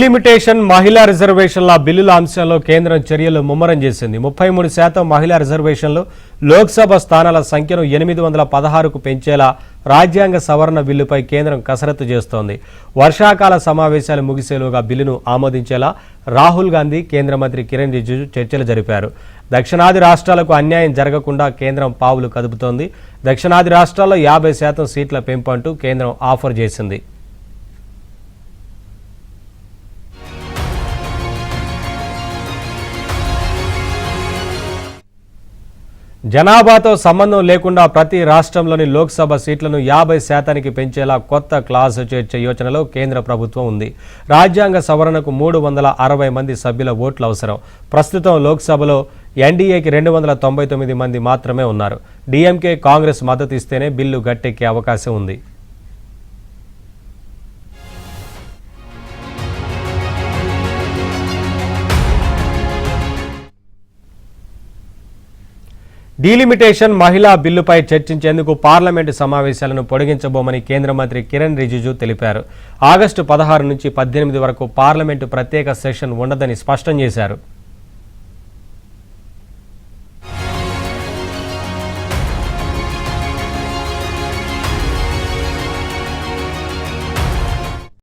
Limitation మహిళా రిజర్వేషన్ల బిల్లుల అంశంలో కేంద్రం చర్యలు ముమ్మరం చేసింది. 33% మహిళా రిజర్వేషన్లు లోక్సభ స్థానాల సంఖ్యను 816కు పెంచేలా రాజ్యాంగ సవరణ బిల్లుపై కేంద్రం కసరత్తు చేస్తోంది. వర్షాకాల సమావేశాలు ముగిసేలోగా బిల్లును ఆమోదించేలా రాహుల్ గాంధీ, కేంద్ర మంత్రి కిరణ్ రిజిజు చర్చలు జరిపారు. దక్షిణాది రాష్ట్రాలకు అన్యాయం జరగకుండా కేంద్రం పావులు కదుపుతోంది. దక్షిణాది రాష్ట్రాల్లో 50% సీట్ల పెంపు అంటూ కేంద్రం ఆఫర్ చేసింది. జనాభాతో సంబంధం లేకుండా ప్రతి రాష్ట్రంలోని లోక్సభ సీట్లను 50%కి పెంచేలా కొత్త క్లాజు చేర్చే యోచనలో కేంద్ర ప్రభుత్వం ఉంది. రాజ్యాంగ సవరణకు 360 మంది సభ్యుల ఓట్లు అవసరం. ప్రస్తుతం లోక్సభలో ఎన్డీఏకి 299 మంది మాత్రమే ఉన్నారు. డీఎంకే, కాంగ్రెస్ మద్దతు ఇస్తేనే బిల్లు గట్టెక్కే అవకాశం ఉంది. డీలిమిటేషన్ మహిళా బిల్లుపై చర్చించేందుకు పార్లమెంటు సమావేశాలను పొడిగించబోమని కేంద్ర మంత్రి కిరణ్ రిజిజు తెలిపారు. ఆగస్టు 16 నుంచి 18 వరకు పార్లమెంటు ప్రత్యేక సెషన్ ఉండదని స్పష్టం చేశారు.